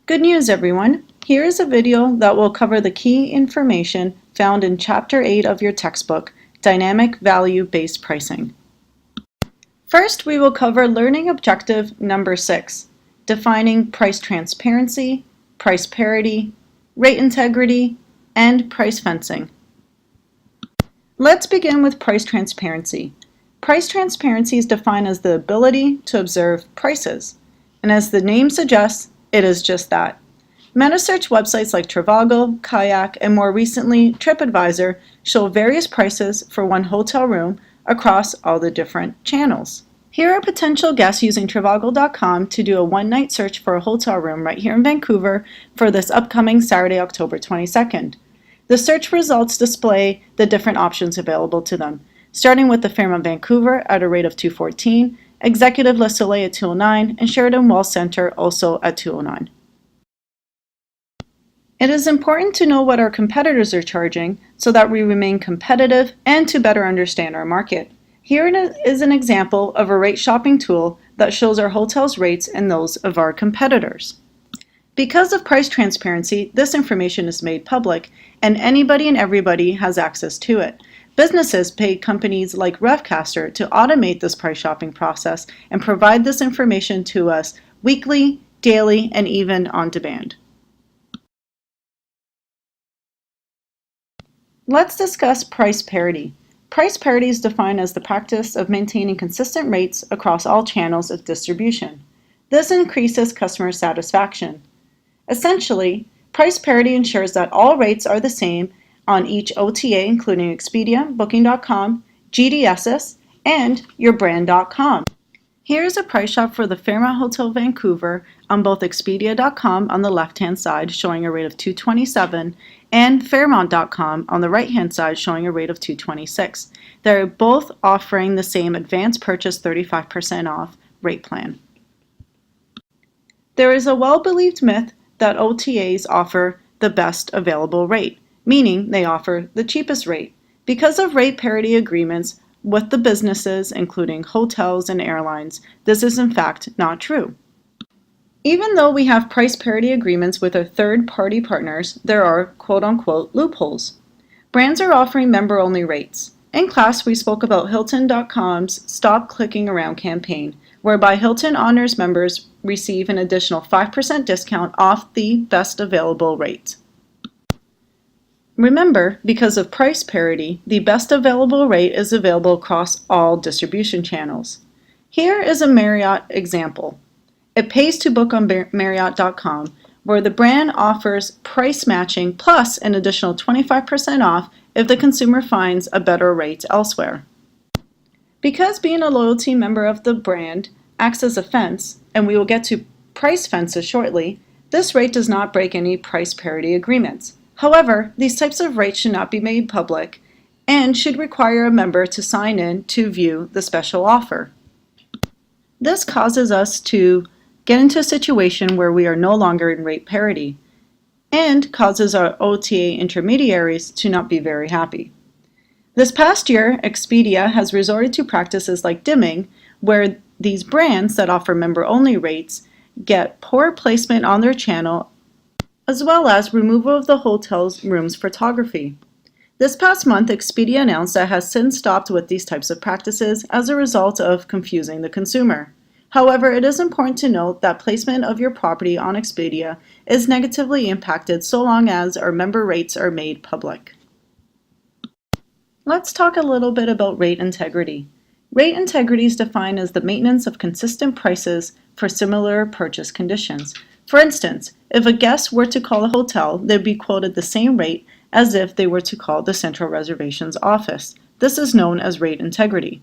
Good news, everyone! Here is a video that will cover the key information found in Chapter 8 of your textbook, Dynamic Value-Based Pricing. First, we will cover learning objective number 6, defining price transparency, price parity, rate integrity, and price fencing. Let's begin with price transparency. Price transparency is defined as the ability to observe prices, and as the name suggests, it is just that. Metasearch websites like Trivago, Kayak, and more recently TripAdvisor show various prices for one hotel room across all the different channels. Here are potential guests using Trivago.com to do a one-night search for a hotel room right here in Vancouver for this upcoming Saturday, October 22nd. The search results display the different options available to them, starting with the Fairmont Vancouver at a rate of $214, Executive Le Soleil at $209, and Sheraton Wall Center also at $209. It is important to know what our competitors are charging so that we remain competitive and to better understand our market. Here is an example of a rate shopping tool that shows our hotel's rates and those of our competitors. Because of price transparency, this information is made public and anybody and everybody has access to it. Businesses pay companies like Revcaster to automate this price shopping process and provide this information to us weekly, daily, and even on demand. Let's discuss price parity. Price parity is defined as the practice of maintaining consistent rates across all channels of distribution. This increases customer satisfaction. Essentially, price parity ensures that all rates are the same on each OTA, including Expedia, Booking.com, GDSs, and YourBrand.com. Here is a price shop for the Fairmont Hotel Vancouver on both Expedia.com on the left-hand side showing a rate of $227 and Fairmont.com on the right-hand side showing a rate of $226. They're both offering the same advanced purchase 35% off rate plan. There is a well-believed myth that OTAs offer the best available rate, meaning they offer the cheapest rate. Because of rate parity agreements with the businesses, including hotels and airlines, this is in fact not true. Even though we have price parity agreements with our third-party partners, there are quote-unquote loopholes. Brands are offering member-only rates. In class, we spoke about Hilton.com's Stop Clicking Around campaign, whereby Hilton Honors members receive an additional 5% discount off the best available rate. Remember, because of price parity, the best available rate is available across all distribution channels. Here is a Marriott example. It pays to book on Marriott.com, where the brand offers price matching plus an additional 25% off if the consumer finds a better rate elsewhere. Because being a loyalty member of the brand acts as a fence, and we will get to price fences shortly, this rate does not break any price parity agreements. However, these types of rates should not be made public and should require a member to sign in to view the special offer. This causes us to get into a situation where we are no longer in rate parity and causes our OTA intermediaries to not be very happy. This past year, Expedia has resorted to practices like dimming, where these brands that offer member-only rates get poor placement on their channel as well as removal of the hotel's room's photography. This past month, Expedia announced that it has since stopped with these types of practices as a result of confusing the consumer. However, it is important to note that placement of your property on Expedia is negatively impacted so long as our member rates are made public. Let's talk a little bit about rate integrity. Rate integrity is defined as the maintenance of consistent prices for similar purchase conditions. For instance, if a guest were to call a hotel, they'd be quoted the same rate as if they were to call the Central Reservations office. This is known as rate integrity.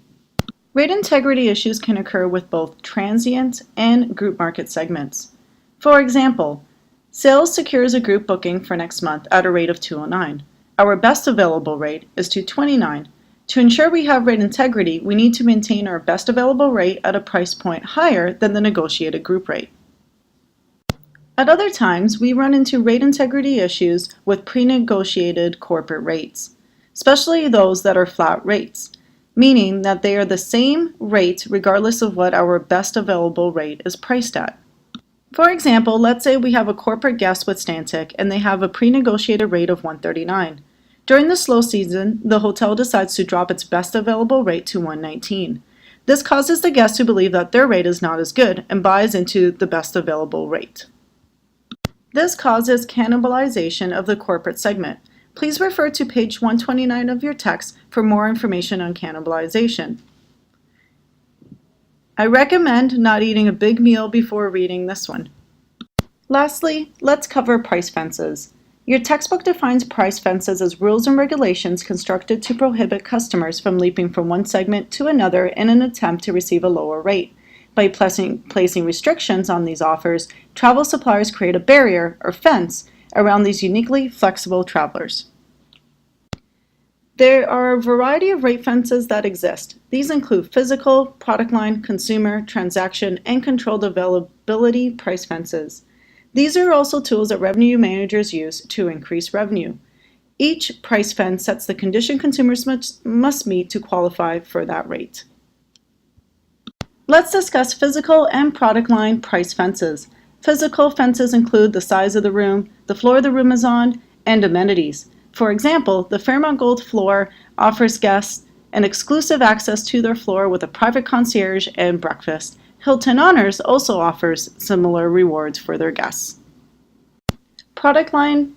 Rate integrity issues can occur with both transient and group market segments. For example, Sales secures a group booking for next month at a rate of $209. Our best available rate is $229. To ensure we have rate integrity, we need to maintain our best available rate at a price point higher than the negotiated group rate. At other times, we run into rate integrity issues with pre-negotiated corporate rates, especially those that are flat rates, meaning that they are the same rate regardless of what our best available rate is priced at. For example, let's say we have a corporate guest with Stantec and they have a pre-negotiated rate of $139. During the slow season, the hotel decides to drop its best available rate to $119. This causes the guest to believe that their rate is not as good and buys into the best available rate. This causes cannibalization of the corporate segment. Please refer to page 129 of your text for more information on cannibalization. I recommend not eating a big meal before reading this one. Lastly, let's cover price fences. Your textbook defines price fences as rules and regulations constructed to prohibit customers from leaping from one segment to another in an attempt to receive a lower rate. By placing restrictions on these offers, travel suppliers create a barrier or fence around these uniquely flexible travelers. There are a variety of rate fences that exist. These include physical, product line, consumer, transaction, and controlled availability price fences. These are also tools that revenue managers use to increase revenue. Each price fence sets the condition consumers must meet to qualify for that rate. Let's discuss physical and product line price fences. Physical fences include the size of the room, the floor the room is on, and amenities. For example, the Fairmont Gold floor offers guests an exclusive access to their floor with a private concierge and breakfast. Hilton Honors also offers similar rewards for their guests. Product line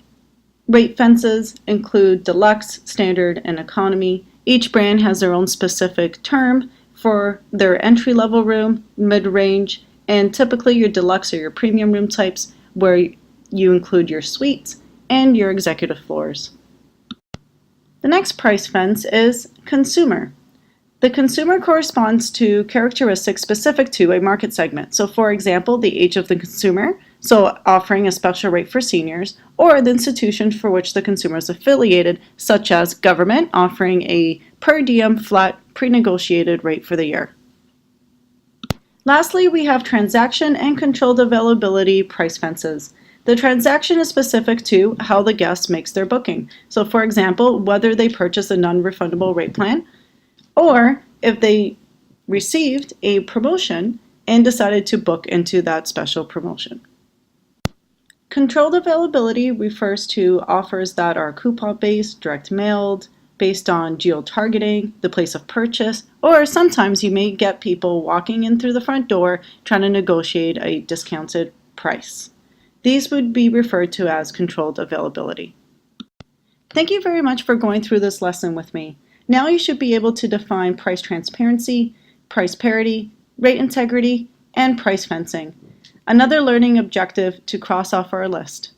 rate fences include deluxe, standard, and economy. Each brand has their own specific term for their entry-level room, mid-range, and typically your deluxe or your premium room types where you include your suites and your executive floors. The next price fence is consumer. The consumer corresponds to characteristics specific to a market segment. So for example, the age of the consumer, so offering a special rate for seniors, or the institution for which the consumer is affiliated, such as government offering a per diem flat pre-negotiated rate for the year. Lastly, we have transaction and controlled availability price fences. The transaction is specific to how the guest makes their booking. So for example, whether they purchase a non-refundable rate plan or if they received a promotion and decided to book into that special promotion. Controlled availability refers to offers that are coupon-based, direct mailed, based on geo-targeting, the place of purchase, or sometimes you may get people walking in through the front door trying to negotiate a discounted price. These would be referred to as controlled availability. Thank you very much for going through this lesson with me. Now you should be able to define price transparency, price parity, rate integrity, and price fencing. Another learning objective to cross off our list.